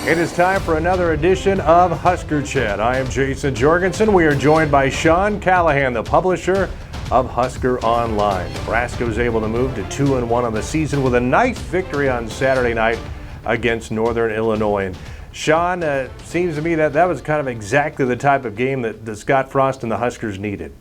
It is time for another edition of Huskerchat. I am Jayson Jorgensen. We are joined by Sean Callahan, the publisher of Husker Online. Nebraska was able to move to 2-1 on the season with a nice victory on Saturday night against Northern Illinois. And Sean, seems to me that was kind of exactly the type of game that Scott Frost and the Huskers needed.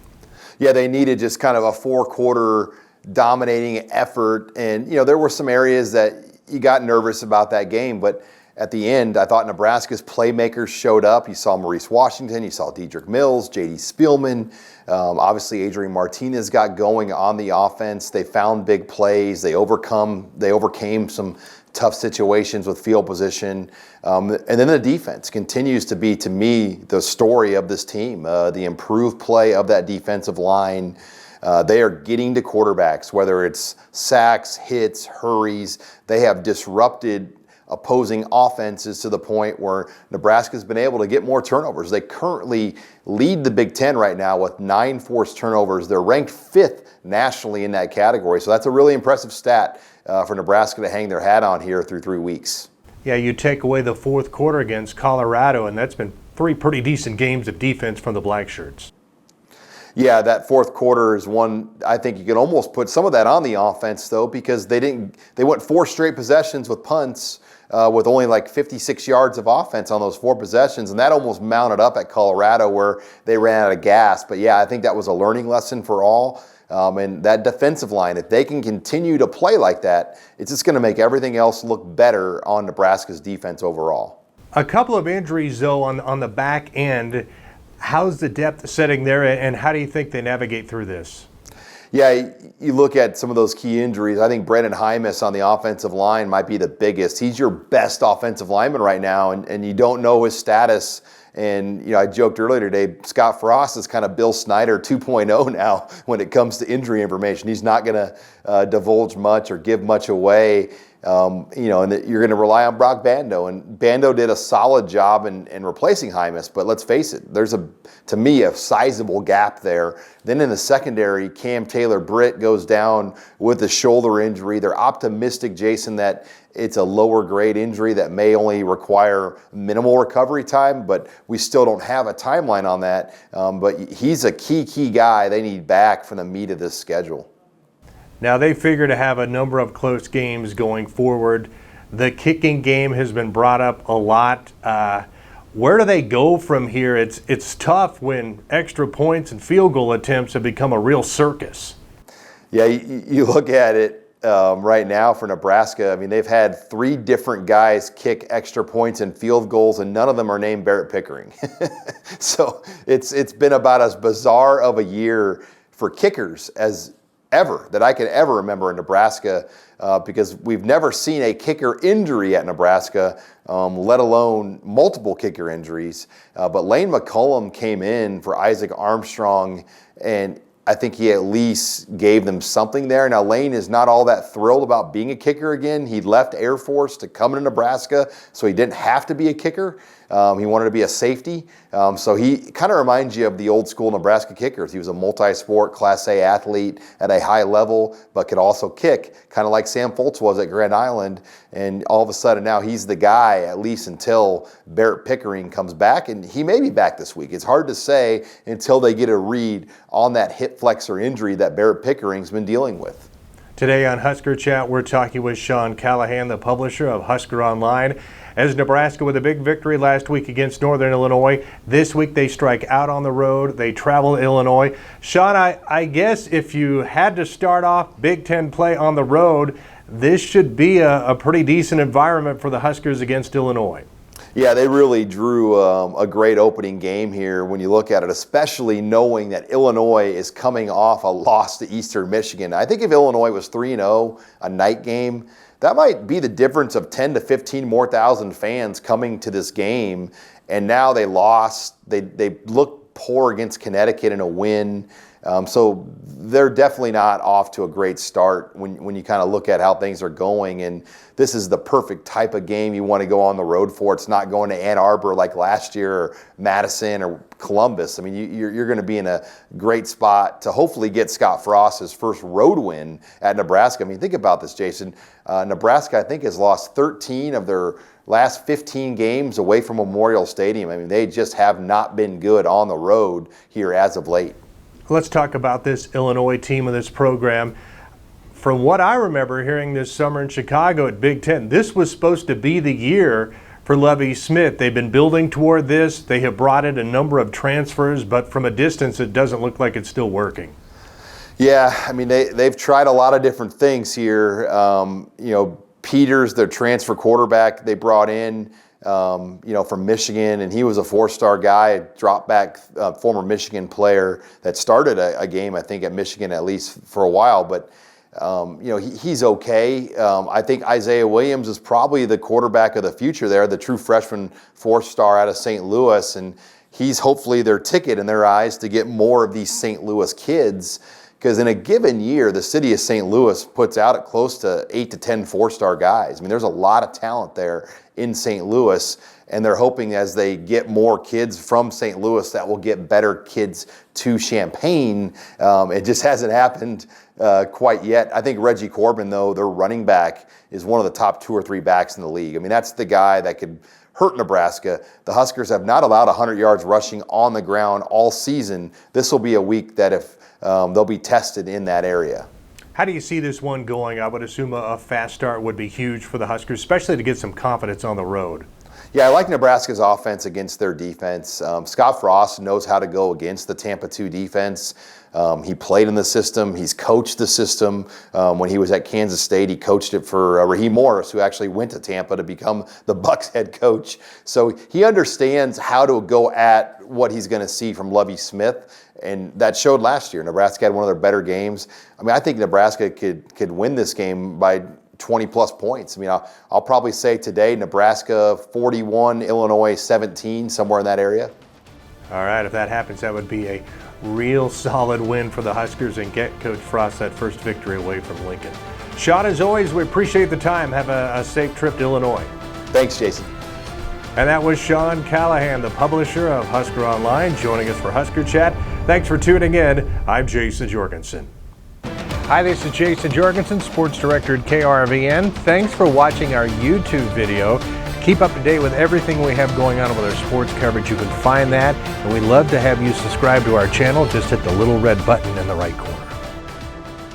Yeah, they needed just kind of a four-quarter dominating effort. And, there were some areas that you got nervous about that game, but at the end, I thought Nebraska's playmakers showed up. You saw Maurice Washington, you saw Dedrick Mills, J.D. Spielman. Obviously, Adrian Martinez got going on the offense. They found big plays. They overcame some tough situations with field position. And then the defense continues to be, to me, the story of this team. The improved play of that defensive line. They are getting to quarterbacks, whether it's sacks, hits, hurries. They have disrupted opposing offenses to the point where Nebraska's been able to get more turnovers. They currently lead the Big Ten right now with 9 forced turnovers. They're ranked 5th nationally in that category. So that's a really impressive stat for Nebraska to hang their hat on here through 3 weeks. Yeah, you take away the fourth quarter against Colorado, and that's been 3 pretty decent games of defense from the Blackshirts. Yeah, that fourth quarter is one I think you can almost put some of that on the offense, though, because they went 4 straight possessions with punts with only like 56 yards of offense on those 4 possessions, and that almost mounted up at Colorado where they ran out of gas. But yeah, I think that was a learning lesson for all. And that defensive line, if they can continue to play like that, it's just going to make everything else look better on Nebraska's defense overall. A couple of injuries, though, on the back end. How's the depth setting there, and how do you think they navigate through this? Yeah, you look at some of those key injuries. I think Benden Jaimes on the offensive line might be the biggest. He's your best offensive lineman right now, and you don't know his status. And, I joked earlier today, Scott Frost is kind of Bill Snyder 2.0 now when it comes to injury information. He's not going to divulge much or give much away. And you're going to rely on Brock Bando. And Bando did a solid job in replacing Jaimes. But let's face it, there's, to me, a sizable gap there. Then in the secondary, Cam Taylor-Britt goes down with a shoulder injury. They're optimistic, Jayson, that it's a lower grade injury that may only require minimal recovery time, but we still don't have a timeline on that. But he's a key guy they need back from the meat of this schedule. Now, they figure to have a number of close games going forward. The kicking game has been brought up a lot. Where do they go from here? It's tough when extra points and field goal attempts have become a real circus. Yeah, you look at it right now for Nebraska. I mean, they've had 3 different guys kick extra points and field goals, and none of them are named Barrett Pickering. So it's been about as bizarre of a year for kickers as ever that I can ever remember in Nebraska, because we've never seen a kicker injury at Nebraska, let alone multiple kicker injuries. But Lane McCullum came in for Isaac Armstrong, and I think he at least gave them something there. Now, Lane is not all that thrilled about being a kicker again. He left Air Force to come to Nebraska, so he didn't have to be a kicker. He wanted to be a safety. So he kind of reminds you of the old school Nebraska kickers. He was a multi-sport Class A athlete at a high level, but could also kick, kind of like Sam Foltz was at Grand Island. And all of a sudden now he's the guy, at least until Barrett Pickering comes back. And he may be back this week. It's hard to say until they get a read on that hip flexor injury that Barrett Pickering's been dealing with. Today on Huskerchat, we're talking with Sean Callahan, the publisher of Husker Online. As Nebraska with a big victory last week against Northern Illinois, this week they strike out on the road. They travel to Illinois. Sean, I guess if you had to start off Big Ten play on the road, this should be a pretty decent environment for the Huskers against Illinois. Yeah, they really drew a great opening game here when you look at it, especially knowing that Illinois is coming off a loss to Eastern Michigan. I think if Illinois was 3-0, a night game, that might be the difference of 10 to 15 more thousand fans coming to this game. And now they lost. They looked poor against Connecticut in a win. So they're definitely not off to a great start when you kind of look at how things are going. And this is the perfect type of game you want to go on the road for. It's not going to Ann Arbor like last year, or Madison, or Columbus. I mean, you're going to be in a great spot to hopefully get Scott Frost his first road win at Nebraska. I mean, think about this, Jayson. Nebraska, I think, has lost 13 of their last 15 games away from Memorial Stadium. I mean, they just have not been good on the road here as of late. Let's talk about this Illinois team and this program. From what I remember hearing this summer in Chicago at Big Ten, this was supposed to be the year for Lovie Smith. They've been building toward this. They have brought in a number of transfers, but from a distance, it doesn't look like it's still working. Yeah, I mean, they've tried a lot of different things here. Peters, their transfer quarterback, they brought in, from Michigan, and he was a four-star guy, a drop-back former Michigan player that started a game, I think, at Michigan at least for a while. But, he's okay. I think Isaiah Williams is probably the quarterback of the future there, the true freshman four-star out of St. Louis, and he's hopefully their ticket in their eyes to get more of these St. Louis kids. Because in a given year, the city of St. Louis puts out at close to 8 to 10 four-star guys. I mean, there's a lot of talent there in St. Louis, and they're hoping as they get more kids from St. Louis that will get better kids to Champaign. It just hasn't happened quite yet. I think Reggie Corbin, though, their running back, is one of the top 2 or 3 backs in the league. I mean, that's the guy that could hurt Nebraska. The Huskers have not allowed 100 yards rushing on the ground all season. This will be a week that if they'll be tested in that area. How do you see this one going? I would assume a fast start would be huge for the Huskers, especially to get some confidence on the road. Yeah, I like Nebraska's offense against their defense. Scott Frost knows how to go against the Tampa 2 defense. He played in the system. He's coached the system. When he was at Kansas State, he coached it for Raheem Morris, who actually went to Tampa to become the Bucs head coach. So he understands how to go at what he's going to see from Lovie Smith. And that showed last year. Nebraska had one of their better games. I mean, I think Nebraska could win this game by 20-plus points. I mean, I'll probably say today Nebraska 41, Illinois 17, somewhere in that area. All right, if that happens, that would be a real solid win for the Huskers and get Coach Frost that first victory away from Lincoln. Sean, as always, we appreciate the time. Have a safe trip to Illinois. Thanks, Jayson. And that was Sean Callahan, the publisher of Husker Online, joining us for Husker Chat. Thanks for tuning in. I'm Jayson Jorgensen. Hi, this is Jayson Jorgensen, Sports Director at KRVN. Thanks for watching our YouTube video. Keep up to date with everything we have going on with our sports coverage. You can find that, and we'd love to have you subscribe to our channel. Just hit the little red button in the right corner.